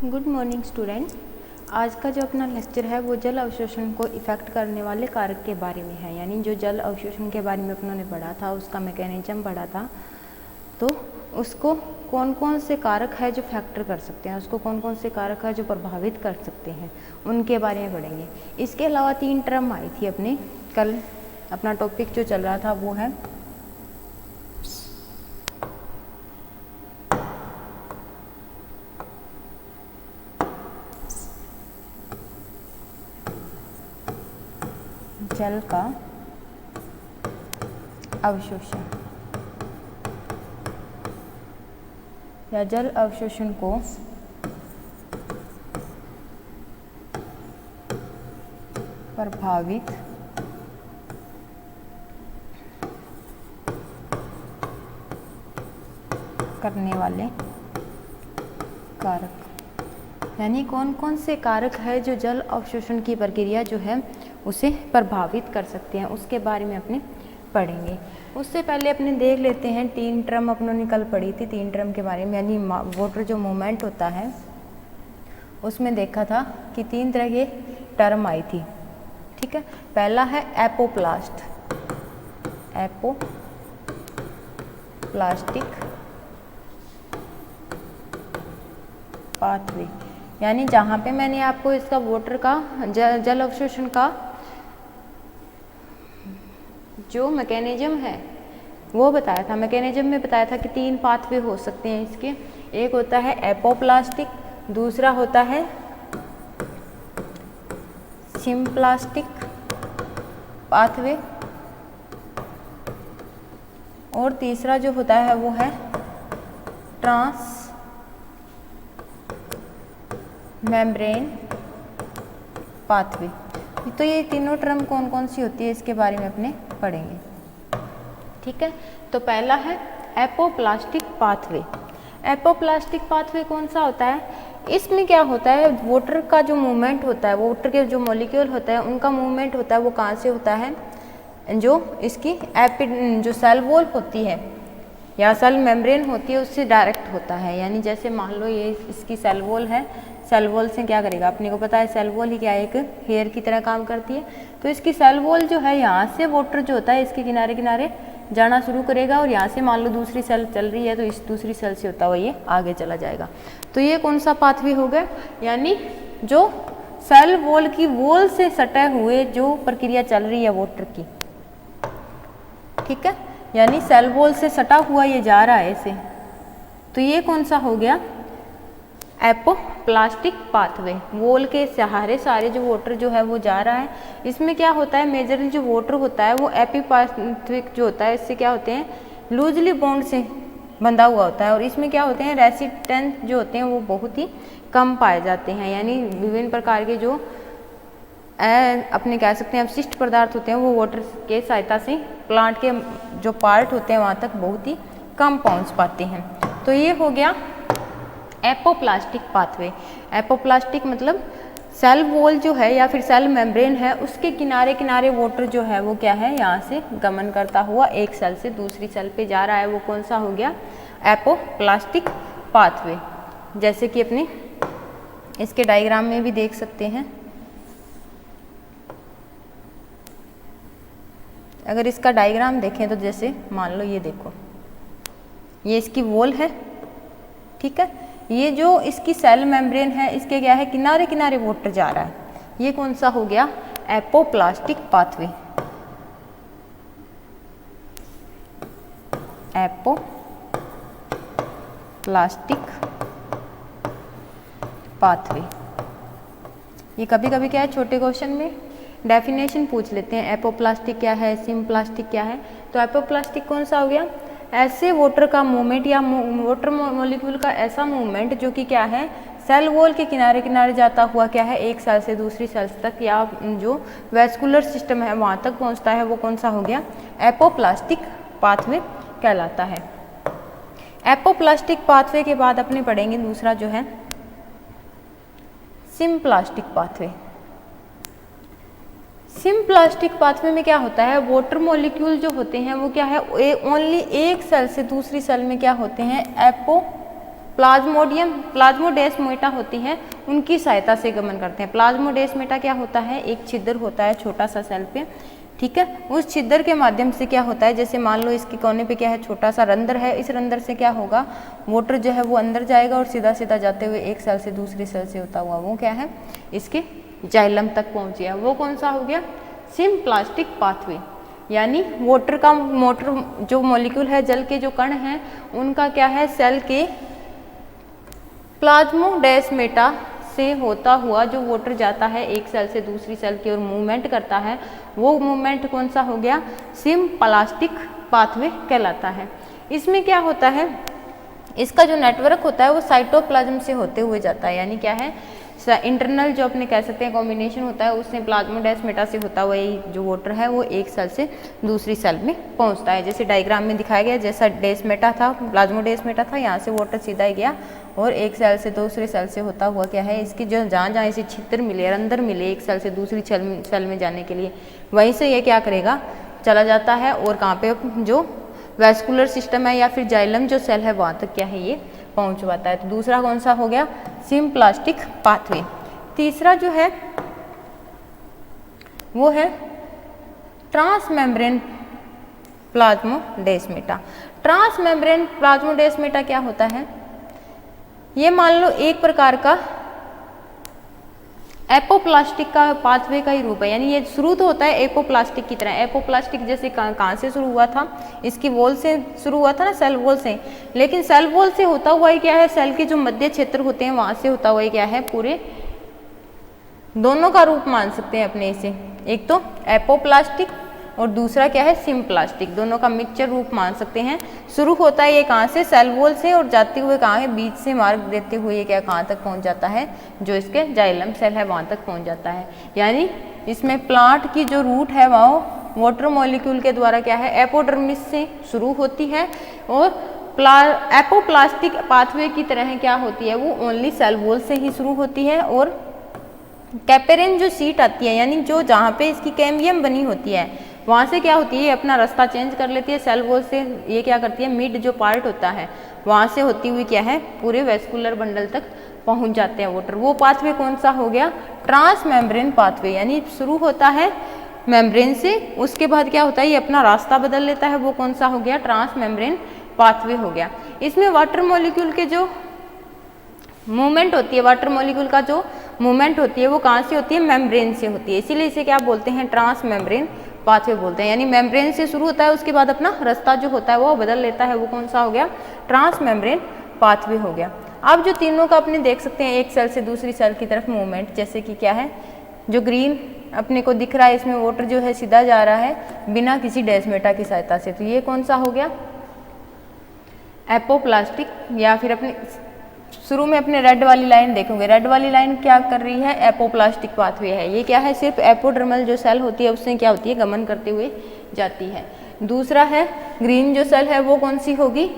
Good morning student. आज का जो अपना लेक्चर है वो जल अवशोषण को इफ़ेक्ट करने वाले कारक के बारे में है। यानी जो जल अवशोषण के बारे में अपनों ने पढ़ा था, उसका मैकेनिज्म पढ़ा था, तो उसको कौन कौन से कारक है जो फैक्टर कर सकते हैं, उसको कौन कौन से कारक है जो प्रभावित कर सकते हैं, उनके बारे में पढ़ेंगे। इसके अलावा 3 टर्म आई थी अपने कल। अपना टॉपिक जो चल रहा था वो है जल का अवशोषण या जल अवशोषण को प्रभावित करने वाले कारक, यानी कौन कौन से कारक है जो जल अवशोषण की प्रक्रिया जो है उसे प्रभावित कर सकते हैं, उसके बारे में अपने पढ़ेंगे। उससे पहले अपने देख लेते हैं 3 टर्म अपनों ने कल पढ़ी थी, 3 टर्म के बारे में। यानी वाटर जो मूवमेंट होता है उसमें देखा था कि 3 तरह के टर्म आई थी, ठीक है। पहला है एपोप्लास्ट, एपोप्लास्टिक पाथवे, यानी जहाँ पे मैंने आपको इसका वाटर का जल अवशोषण का जो मैकेनिज्म है वो बताया था। मैकेनिज्म में बताया था कि 3 पाथवे हो सकते हैं इसके। एक होता है एपोप्लास्टिक, दूसरा होता है सिम्प्लास्टिक पाथवे, और तीसरा जो होता है वो है ट्रांस मेम्ब्रेन पाथवे। तो ये तीनों टर्म कौन कौन सी होती है इसके बारे में अपने पढ़ेंगे, ठीक है। तो पहला है एपोप्लास्टिक पाथवे। एपोप्लास्टिक पाथवे कौन सा होता है? इसमें क्या होता है, वाटर का जो मूवमेंट होता है, वाटर के जो मॉलिक्यूल होता है उनका मूवमेंट होता है वो कहाँ से होता है, जो इसकी जो सेल वॉल होती है या सेल मेम्ब्रेन होती है उससे डायरेक्ट होता है। यानी जैसे मान लो ये इसकी सेल वॉल है, सेल वॉल से क्या करेगा, अपने को पता है सेल वॉल ही क्या है, एक हेयर की तरह काम करती है। तो इसकी सेल वॉल जो है यहाँ से वाटर जो होता है इसके किनारे किनारे जाना शुरू करेगा, और यहाँ से मान लो दूसरी सेल चल रही है तो इस दूसरी सेल से होता हुआ ये आगे चला जाएगा। तो ये कौन सा पाथवे हो गया, यानी जो सेल वॉल की वॉल से सटे हुए जो प्रक्रिया चल रही है वाटर की, ठीक है। यानी सेल वॉल से सटा हुआ ये जा रहा है ऐसे, तो ये कौन सा हो गया, एपोप्लास्टिक पाथवे। वॉल के सहारे सारे जो वाटर जो है वो जा रहा है। इसमें क्या होता है, मेजरली जो वाटर होता है वो एपिपाथविक जो होता है इससे क्या होते हैं, लूजली बॉन्ड से बंधा हुआ होता है, और इसमें क्या होते हैं, रेसिस्टेंस जो होते हैं वो बहुत ही कम पाए जाते हैं। यानी विभिन्न प्रकार के जो अपने कह सकते हैं अवशिष्ट पदार्थ होते हैं वो वाटर के सहायता से प्लांट के जो पार्ट होते हैं वहाँ तक बहुत ही कम पहुँच पाते हैं। तो ये हो गया एपोप्लास्टिक पाथवे। एपोप्लास्टिक मतलब सेल वॉल जो है या फिर सेल मेम्ब्रेन है उसके किनारे किनारे वाटर जो है वो क्या है, यहाँ से गमन करता हुआ एक सेल से दूसरी सेल पे जा रहा है, वो कौन सा हो गया, एपोप्लास्टिक पाथवे। जैसे कि अपने इसके डायग्राम में भी देख सकते हैं। अगर इसका डायग्राम देखें तो जैसे मान लो ये देखो, ये इसकी वॉल है, ठीक है। ये जो इसकी सेल मेम्ब्रेन है इसके क्या है, किनारे किनारे वाटर जा रहा है, ये कौन सा हो गया, एपोप्लास्टिक पाथवे। Apoplastic pathway. ये कभी कभी क्या है, छोटे क्वेश्चन में डेफिनेशन पूछ लेते हैं, एपोप्लास्टिक क्या है, सिम्प्लास्टिक क्या है। तो एपोप्लास्टिक कौन सा हो गया, ऐसे वाटर का मूवमेंट या वाटर मॉलिक्यूल का ऐसा मूवमेंट जो कि क्या है, सेल वॉल के किनारे किनारे जाता हुआ क्या है, एक सेल से दूसरी सेल तक या जो वैस्कुलर सिस्टम है वहाँ तक पहुँचता है, वो कौन सा हो गया, एपोप्लास्टिक पाथवे कहलाता है। एपोप्लास्टिक पाथवे के बाद अपने पढ़ेंगे दूसरा जो है सिम्प्लास्टिक पाथवे। सिम्प्लास्टिक पाथवे में क्या होता है, वाटर मॉलिक्यूल जो होते हैं वो क्या है, ओनली एक सेल से दूसरी सेल में क्या होते हैं, प्लाज्मोडेस्माटा होती हैं उनकी सहायता से गमन करते हैं। प्लाज्मोडेस्माटा क्या होता है, एक छिद्र होता है छोटा सा सेल पे, ठीक है। उस छिद्र के माध्यम से क्या होता है, जैसे मान लो इसके कोने पे क्या है, छोटा सा रंध्र है, इस रंध्र से क्या होगा, वाटर जो है वो अंदर जाएगा और सीधा सीधा जाते हुए एक सेल से दूसरी सेल से होता हुआ वो क्या है, इसके जाइलम तक पहुंच गया। वो कौन सा हो गया, सिम्प्लास्टिक पाथवे। यानी वाटर का मोटर जो मॉलिक्यूल है, जल के जो कण हैं उनका क्या है, सेल के प्लाज्मोडेस्माटा से होता हुआ जो वाटर जाता है एक सेल से दूसरी सेल की ओर मूवमेंट करता है, वो मूवमेंट कौन सा हो गया, सिम्प्लास्टिक पाथवे कहलाता है। इसमें क्या होता है, इसका जो नेटवर्क होता है वो साइटोप्लाज्म से होते हुए जाता है। यानी क्या है, इंटरनल जो अपने कह सकते हैं कॉम्बिनेशन होता है उससे प्लाज्मोडेस्माटा से होता हुआ जो वाटर है वो एक सेल से दूसरी सेल में पहुंचता है। जैसे डायग्राम में दिखाया गया, जैसा डेस्माटा था, प्लाज्मोडेस्माटा था, यहाँ से वाटर सीधा ही गया और एक सेल से दूसरे सेल से होता हुआ क्या है, इसकी जो जहाँ जहाँ इसे छिद्र मिले, रंध्र मिले एक सेल से दूसरी सेल में जाने के लिए, वहीं से ये क्या करेगा, चला जाता है और कहाँ पे जो वेस्कुलर सिस्टम है या फिर जाइलम जो सेल है वहाँ तक क्या है ये पहुँचवाता है। तो दूसरा कौन सा हो गया, सिम्प्लास्टिक पाथवे। तीसरा जो है वो है ट्रांसमेम्ब्रेन प्लाज्मोडेस्माटा। ट्रांसमेम्ब्रेन प्लाज्मोडेस्माटा क्या होता है, ये मान लो एक प्रकार का एपोप्लास्टिक का पाथवे का ही रूप है। यानी ये शुरू तो होता है एपोप्लास्टिक की तरह। एपोप्लास्टिक जैसे कहाँ से शुरू हुआ था, इसकी वॉल से शुरू हुआ था ना, सेल वॉल से। लेकिन सेल वॉल से होता हुआ ही क्या है, सेल के जो मध्य क्षेत्र होते हैं वहाँ से होता हुआ ही क्या है, पूरे दोनों का रूप मान सकते हैं अपने इसे। एक तो एपोप्लास्टिक और दूसरा क्या है, सिम्प्लास्टिक, दोनों का मिक्सचर रूप मान सकते हैं। शुरू होता है ये कहाँ से, सेल वॉल से, और जाते हुए कहाँ है, बीच से मार्ग देते हुए ये क्या कहाँ तक पहुँच जाता है, जो इसके जाइलम सेल है वहाँ तक पहुँच जाता है। यानी इसमें प्लांट की जो रूट है वह वाटर मॉलिक्यूल के द्वारा क्या है, एपोडर्मिस से शुरू होती है और एपोप्लास्टिक पाथवे की तरह क्या होती है, वो ओनली सेल वॉल से ही शुरू होती है। और कैपेरेन जो सीट आती है, यानी जो जहाँ पे इसकी कैम्बियम बनी होती है वहाँ से क्या होती है, अपना रास्ता चेंज कर लेती है सेल वॉल से। ये क्या करती है, मिड जो पार्ट होता है वहाँ से होती हुई क्या है, पूरे वेस्कुलर बंडल तक पहुँच जाते हैं वाटर। वो पाथवे कौन सा हो गया, ट्रांसमेम्ब्रेन पाथवे। यानी शुरू होता है मेम्ब्रेन से, उसके बाद क्या होता है, ये अपना रास्ता बदल लेता है, वो कौन सा हो गया, ट्रांसमेम्ब्रेन पाथवे हो गया। इसमें वाटर मॉलिक्यूल के जो मूवमेंट होती है, वाटर मॉलिक्यूल का जो मूवमेंट होती है वो कहाँ से होती है, मेम्ब्रेन से होती है। इसीलिए इसे क्या बोलते हैं, ट्रांसमेम्ब्रेन पाथवे बोलते हैं। यानी मेम्ब्रेन से शुरू होता है, उसके बाद अपना रास्ता जो होता है वो बदल लेता है, वो कौन सा हो गया, ट्रांसमेम्ब्रेन पाथवे हो गया। अब जो तीनों का अपने देख सकते हैं एक सेल से दूसरी सेल की तरफ मूवमेंट, जैसे कि क्या है, जो ग्रीन अपने को दिख रहा है, इसमें वाटर जो है सीधा जा रहा है बिना किसी डेस्माटा की सहायता से, तो ये कौन सा हो गया, एपोप्लास्टिक। या फिर अपने शुरू में अपने रेड वाली लाइन देखोगे, रेड वाली लाइन क्या कर रही है, एपोप्लास्टिक पाथवे है। ये क्या है, सिर्फ एपोडर्मल जो सेल होती है उससे क्या होती है, गमन करते हुए जाती है। दूसरा है ग्रीन जो सेल है वो कौन सी होगी,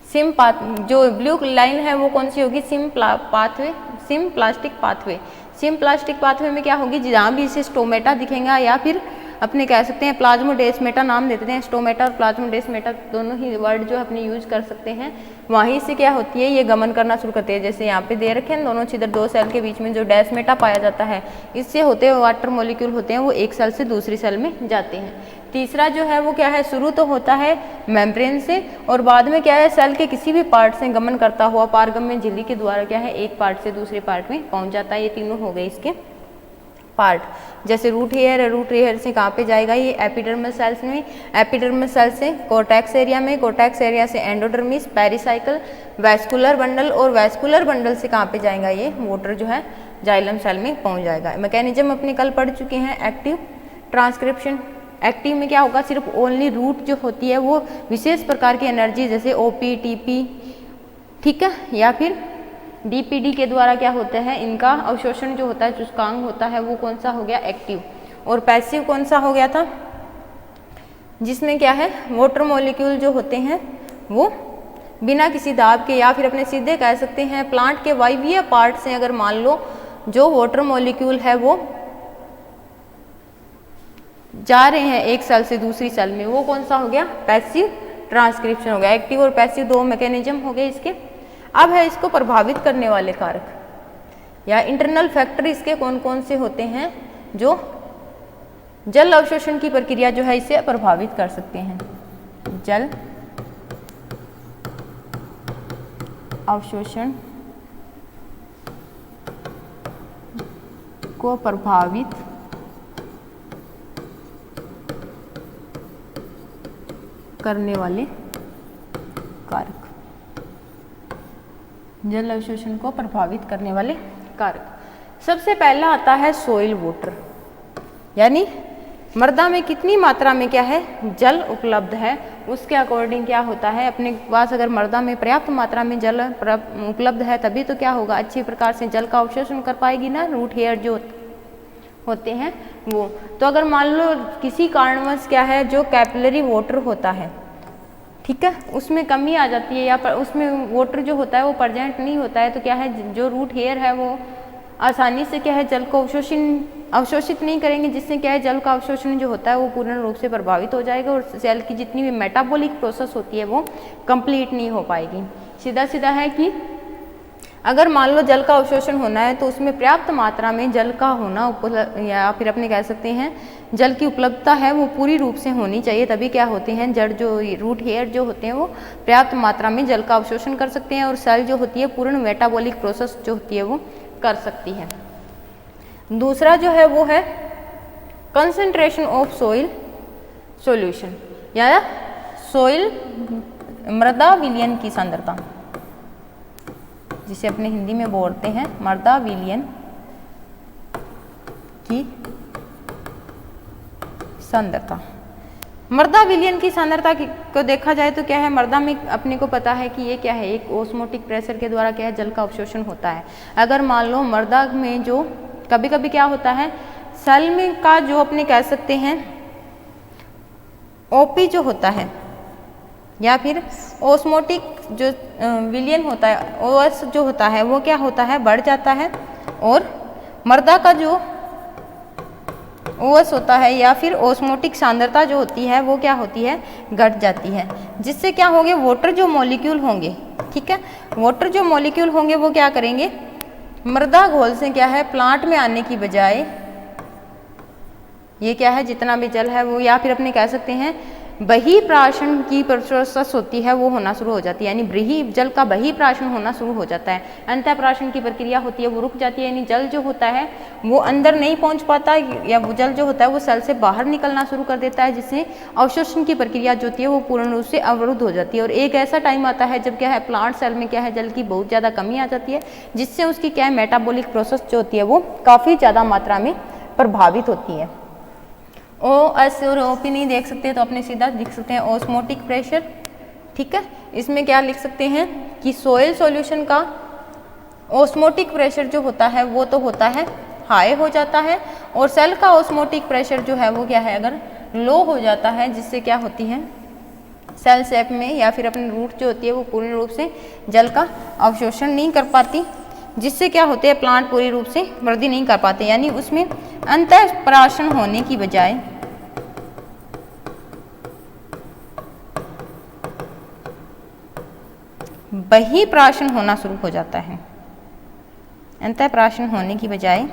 जो ब्लू लाइन है वो कौन सी होगी, सिम्प्लास्टिक पाथवे। सिम्प्लास्टिक पाथवे में क्या होगी, जहाँ भी इसे स्टोमेटा दिखेगा या फिर अपने कह सकते हैं प्लाज्मोडेस्माटा नाम देते हैं, स्टोमेटा और प्लाज्मोडेस्माटा दोनों ही वर्ड जो अपने यूज कर सकते हैं, वहीं से क्या होती है, ये गमन करना शुरू करती है। जैसे यहाँ पे दे रखे हैं दोनों छिद्र, दो सेल के बीच में जो डेस्माटा पाया जाता है, इससे होते हुए वाटर मॉलिक्यूल होते हैं वो एक सेल से दूसरी सेल में जाते हैं। तीसरा जो है वो क्या है, शुरू तो होता है मेम्ब्रेन से और बाद में क्या है, सेल के किसी भी पार्ट से गमन करता हुआ पारगम्य झिल्ली के द्वारा क्या है, एक पार्ट से दूसरे पार्ट में पहुँच जाता है। ये तीनों हो गए इसके पार्ट। जैसे रूट हेयर है, रूट हेयर से कहाँ पे जाएगा, ये एपिडर्मल सेल्स में, एपिडर्मल सेल से कोर्टेक्स एरिया में, कोर्टेक्स एरिया से एंडोडर्मिस, पेरिसाइकल, वेस्कुलर बंडल और वेस्कुलर बंडल से कहाँ पे जाएगा, ये वाटर जो है जाइलम सेल में पहुँच जाएगा। मैकेनिज्म अपने कल पढ़ चुके हैं, एक्टिव ट्रांसक्रिप्शन। एक्टिव में क्या होगा, सिर्फ ओनली रूट जो होती है वो विशेष प्रकार की एनर्जी जैसे ओपी, टीपी, ठीक है, या फिर डीपीडी के द्वारा क्या होता है, इनका अवशोषण जो होता है, सूचकांक होता है, वो कौन सा हो गया, एक्टिव। और पैसिव कौन सा हो गया था, जिसमें क्या है, वाटर मॉलिक्यूल जो होते हैं वो बिना किसी दाब के या फिर अपने सीधे कह सकते हैं प्लांट के वायवीय पार्ट से अगर मान लो जो वाटर मॉलिक्यूल है वो जा रहे हैं एक सेल से दूसरी सेल में, वो कौन सा हो गया, पैसिव ट्रांसक्रिप्शन हो गया। एक्टिव और पैसिव दो मैकेनिज्म हो गए इसके। अब है इसको प्रभावित करने वाले कारक या इंटरनल फैक्टर इसके कौन कौन से होते हैं जो जल अवशोषण की प्रक्रिया जो है इसे प्रभावित कर सकते हैं। जल अवशोषण को प्रभावित करने वाले कारक, जल अवशोषण को प्रभावित करने वाले कारक। सबसे पहला आता है सोइल वाटर, यानी मृदा में कितनी मात्रा में क्या है जल उपलब्ध है, उसके अकॉर्डिंग क्या होता है। अपने पास अगर मृदा में पर्याप्त मात्रा में जल उपलब्ध है तभी तो क्या होगा, अच्छी प्रकार से जल का अवशोषण कर पाएगी ना रूट हेयर जो होते हैं वो। तो अगर मान लो किसी कारणवश क्या है जो कैपिलरी वाटर होता है, ठीक है, उसमें कमी आ जाती है या उसमें वाटर जो होता है वो प्रेजेंट नहीं होता है, तो क्या है जो रूट हेयर है वो आसानी से क्या है जल को अवशोषित नहीं करेंगे, जिससे क्या है जल का अवशोषण जो होता है वो पूर्ण रूप से प्रभावित हो जाएगा और सेल की जितनी भी मेटाबॉलिक प्रोसेस होती है वो कंप्लीट नहीं हो पाएगी। सीधा सीधा है कि अगर मान लो जल का अवशोषण होना है तो उसमें पर्याप्त मात्रा में जल का होना या फिर अपने कह सकते हैं जल की उपलब्धता है वो पूरी रूप से होनी चाहिए, तभी क्या होते हैं जड़ जो रूट हेयर जो होते हैं वो पर्याप्त मात्रा में जल का अवशोषण कर सकते हैं और सेल जो होती है पूर्ण मेटाबॉलिक प्रोसेस जो होती है वो कर सकती है। दूसरा जो है वो है कंसंट्रेशन ऑफ सोइल सॉल्यूशन या सोइल मृदा विलयन की सांद्रता, जिसे अपने हिंदी में बोलते हैं मृदा विलयन की सांद्रता। मृदा विलयन की सांद्रता को देखा जाए तो क्या है, मृदा में अपने को पता है कि ये क्या है एक ओस्मोटिक प्रेशर के द्वारा क्या है जल का अवशोषण होता है। अगर मान लो मृदा में जो कभी कभी क्या होता है सेल में का जो अपने कह सकते हैं ओपी जो होता है या फिर ओस्मोटिक जो विलयन होता है ओएस जो होता है वो क्या होता है बढ़ जाता है और मृदा का जो ओएस होता है या फिर ओस्मोटिक सांद्रता जो होती है वो क्या होती है घट जाती है, जिससे क्या होंगे वाटर जो मॉलिक्यूल होंगे, ठीक है, वाटर जो मॉलिक्यूल होंगे वो क्या करेंगे मृदा घोल से क्या है प्लांट में आने की बजाय ये क्या है जितना भी जल है वो या फिर अपने कह सकते हैं बहिर्प्राशन की प्रोसेस होती है वो होना शुरू हो जाती है, यानी जल का बहिर्प्राशन होना शुरू हो जाता है। अंतःप्राशन की प्रक्रिया होती है वो रुक जाती है, यानी जल जो होता है वो अंदर नहीं पहुंच पाता या वो जल जो होता है वो सेल से बाहर निकलना शुरू कर देता है, जिससे अवशोषण की प्रक्रिया जो होती है वो पूर्ण रूप से अवरुद्ध हो जाती है। और एक ऐसा टाइम आता है जब क्या है प्लांट सेल में क्या है जल की बहुत ज़्यादा कमी आ जाती है, जिससे उसकी क्या है मेटाबॉलिक प्रोसेस जो होती है वो काफ़ी ज़्यादा मात्रा में प्रभावित होती है। ओ एस और ओपी नहीं देख सकते तो अपने सीधा लिख सकते हैं ओस्मोटिक प्रेशर, ठीक है। इसमें क्या लिख सकते हैं कि सोइल सॉल्यूशन का ओस्मोटिक प्रेशर जो होता है वो तो होता है हाई हो जाता है और सेल का ओस्मोटिक प्रेशर जो है वो क्या है अगर लो हो जाता है, जिससे क्या होती है सेल शेप में या फिर अपनी रूट जो होती है वो पूर्ण रूप से जल का अवशोषण नहीं कर पाती, जिससे क्या होते हैं प्लांट पूरी रूप से वृद्धि नहीं कर पाते, यानी उसमें अंतःप्राशन होने की बजाय बहिर्प्राशन होना शुरू हो जाता है। अंतःप्राशन होने की बजाय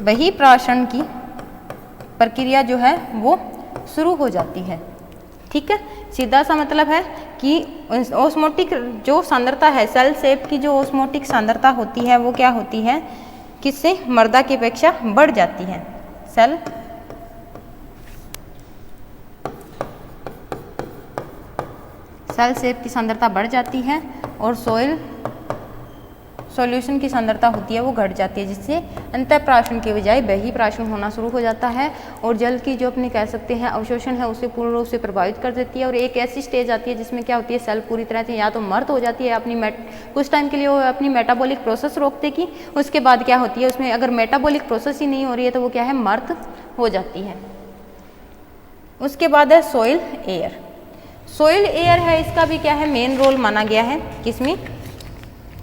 बहिर्प्राशन की प्रक्रिया जो है वो शुरू हो जाती है, ठीक है। सीधा सा मतलब है कि ओस्मोटिक जो सांद्रता है सेल शेप की जो ओस्मोटिक सांद्रता होती है वो क्या होती है किससे मृदा की अपेक्षा बढ़ जाती है। सेल शेप की सांद्रता बढ़ जाती है और सोइल सॉल्यूशन की सांद्रता होती है वो घट जाती है, जिससे अंतःप्राशन के बजाय बहिर्प्राशन होना शुरू हो जाता है और जल की जो अपने कह सकते हैं अवशोषण है उसे पूर्ण रूप से प्रभावित कर देती है। और एक ऐसी स्टेज आती है जिसमें क्या होती है सेल पूरी तरह से या तो मर्द हो जाती है अपनी कुछ टाइम के लिए वो अपनी मेटाबॉलिक प्रोसेस रोक देगी, उसके बाद क्या होती है उसमें अगर मेटाबॉलिक प्रोसेस ही नहीं हो रही है तो वो क्या है मर्द हो जाती है। उसके बाद है सोइल एयर। सोइल एयर है इसका भी क्या है मेन रोल माना गया है किसमें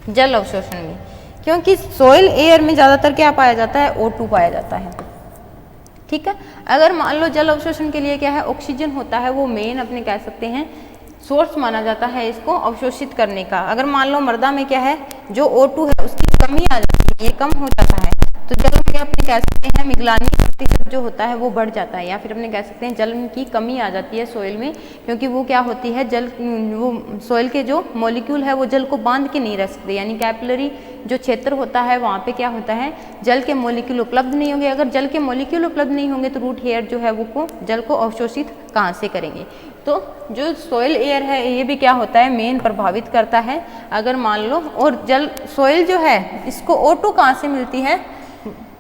जल अवशोषण में, क्योंकि सोइल एयर में ज़्यादातर क्या पाया जाता है O2 पाया जाता है, ठीक है। अगर मान लो जल अवशोषण के लिए क्या है, ऑक्सीजन होता है, वो मेन अपने कह सकते हैं सोर्स माना जाता है इसको अवशोषित करने का। अगर मान लो मृदा में क्या है, जो O2 है उसकी कमी आ जाती है, ये कम हो जाता है, तो जल में अपने कह सकते हैं मिगलानी प्रतिशत जो होता है वो बढ़ जाता है, या फिर अपने कह सकते हैं जल की कमी आ जाती है सोइल में, क्योंकि वो क्या होती है, जल वो सोइल के जो मॉलिक्यूल है वो जल को बांध के नहीं रह सकते, यानी कैपिलरी जो क्षेत्र होता है वहाँ पे क्या होता है, जल के मॉलिक्यूल उपलब्ध नहीं होंगे। अगर जल के मॉलिक्यूल उपलब्ध नहीं होंगे तो रूट हेयर जो है वो जल को अवशोषित कहाँ से करेंगे। तो जो सॉइल एयर है ये भी क्या होता है, मेन प्रभावित करता है। अगर मान लो, और जल सॉइल जो है इसको O2 कहाँ से मिलती है,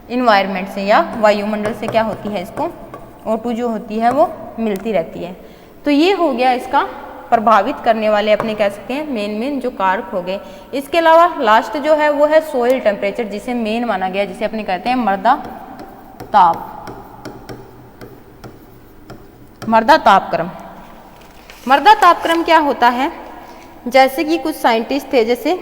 इन्वायरमेंट से या वायुमंडल से क्या होती है, इसको O2 जो होती है वो मिलती रहती है। तो ये हो गया इसका प्रभावित करने वाले अपने कह सकते हैं मेन जो कारक हो गए। इसके अलावा लास्ट जो है वो है सोइल टेम्परेचर, जिसे मेन माना गया, जिसे अपने कहते हैं मृदा तापक्रम। मृदा तापक्रम क्या होता है, जैसे कि कुछ साइंटिस्ट थे, जैसे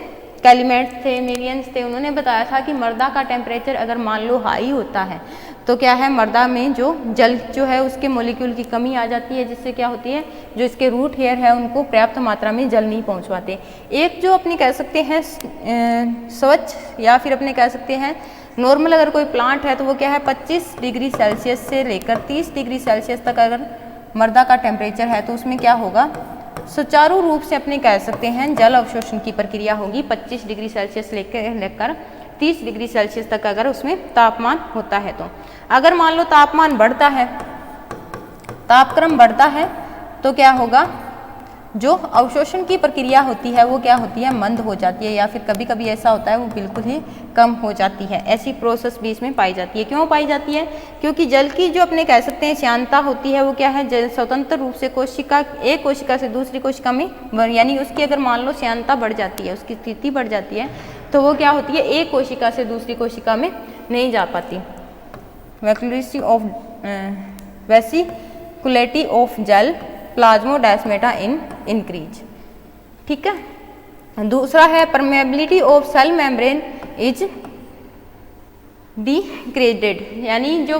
कैलीमेट्स थे, मेरियंस थे, उन्होंने बताया था कि मृदा का टेम्परेचर अगर मान लो हाई होता है तो क्या है, मृदा में जो जल जो है उसके मॉलिक्यूल की कमी आ जाती है, जिससे क्या होती है, जो इसके रूट हेयर है उनको पर्याप्त मात्रा में जल नहीं पहुंच पाते। एक जो अपने कह सकते हैं स्वच्छ या फिर अपने कह सकते हैं नॉर्मल अगर कोई प्लांट है तो वो क्या है 25 डिग्री सेल्सियस से लेकर 30 डिग्री सेल्सियस तक अगर मृदा का टेम्परेचर है तो उसमें क्या होगा, सुचारू रूप से अपने कह सकते हैं जल अवशोषण की प्रक्रिया होगी। 25 डिग्री सेल्सियस लेकर 30 डिग्री सेल्सियस तक अगर उसमें तापमान होता है तो अगर मान लो तापमान बढ़ता है, तापक्रम बढ़ता है तो क्या होगा, जो अवशोषण की प्रक्रिया होती है वो क्या होती है, मंद हो जाती है, या फिर कभी कभी ऐसा होता है वो बिल्कुल ही कम हो जाती है। ऐसी प्रोसेस भी इसमें पाई जाती है। क्यों पाई जाती है, क्योंकि जल की जो अपने कह सकते हैं श्यानता होती है वो क्या है, जल स्वतंत्र रूप से कोशिका एक कोशिका से दूसरी कोशिका में, यानी उसकी अगर मान लो श्यानता बढ़ जाती है, उसकी स्थिति बढ़ जाती है तो वो क्या होती है, एक कोशिका से दूसरी कोशिका में नहीं जा पाती। Viscosity of gel plasmodesmata in increase. ठीक है। दूसरा है permeability of cell membrane is degraded, यानी जो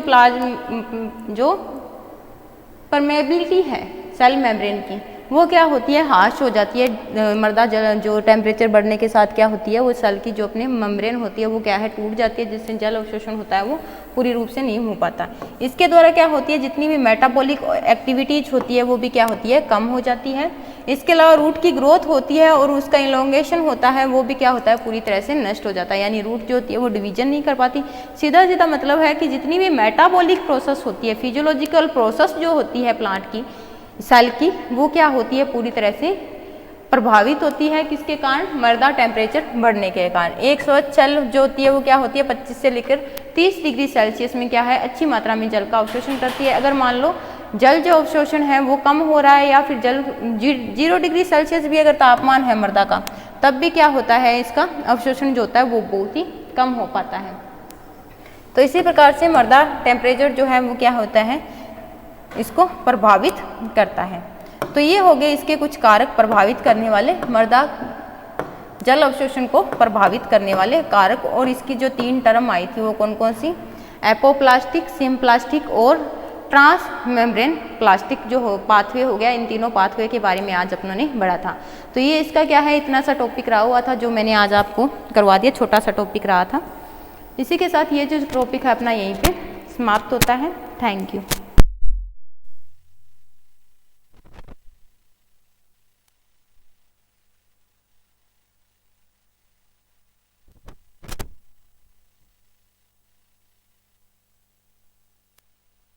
परमेबिलिटी है सेल मेम्ब्रेन की वो क्या होती है, हाश हो जाती है। मृदा जल जो टेम्परेचर बढ़ने के साथ क्या होती है, वो सेल की जो अपने मेम्ब्रेन होती है वो क्या है, टूट जाती है, जिससे जल अवशोषण होता है वो पूरी रूप से नहीं हो पाता। इसके द्वारा क्या होती है, जितनी भी मेटाबॉलिक एक्टिविटीज होती है वो भी क्या होती है, कम हो जाती है। इसके अलावा रूट की ग्रोथ होती है और उसका इलोंगेशन होता है वो भी क्या होता है, पूरी तरह से नष्ट हो जाता है, यानी रूट जो होती है वो डिवीजन नहीं कर पाती। सीधा सीधा मतलब है कि जितनी भी मेटाबॉलिक प्रोसेस होती है, फिजियोलॉजिकल प्रोसेस जो होती है प्लांट की, सेल की, वो क्या होती है, पूरी तरह से प्रभावित होती है। किसके कारण, मृदा टेम्परेचर बढ़ने के कारण। एक स्वच्छ सेल जो होती है वो क्या होती है 25 से लेकर 30 डिग्री सेल्सियस में क्या है, अच्छी मात्रा में जल का अवशोषण करती है। अगर मान लो जल जो अवशोषण है वो कम हो रहा है या फिर जल 0 डिग्री सेल्सियस भी अगर तापमान है मृदा का, तब भी क्या होता है, इसका अवशोषण जो होता है वो बहुत ही कम हो पाता है। तो इसी प्रकार से मृदा टेम्परेचर जो है वो क्या होता है, इसको प्रभावित करता है। तो ये हो गए इसके कुछ कारक प्रभावित करने वाले, मृदा जल अवशोषण को प्रभावित करने वाले कारक। और इसकी जो 3 टर्म आई थी वो कौन कौन सी, एपोप्लास्टिक, सिम्प्लास्टिक और ट्रांस मेम्ब्रेन प्लास्टिक जो पाथवे हो गया। इन तीनों पाथवे के बारे में आज अपनों ने पढ़ा था। तो ये इसका क्या है, इतना सा टॉपिक रहा हुआ था जो मैंने आज आपको करवा दिया, छोटा सा टॉपिक रहा था। इसी के साथ ये जो टॉपिक है अपना यहीं पे समाप्त होता है। Thank you.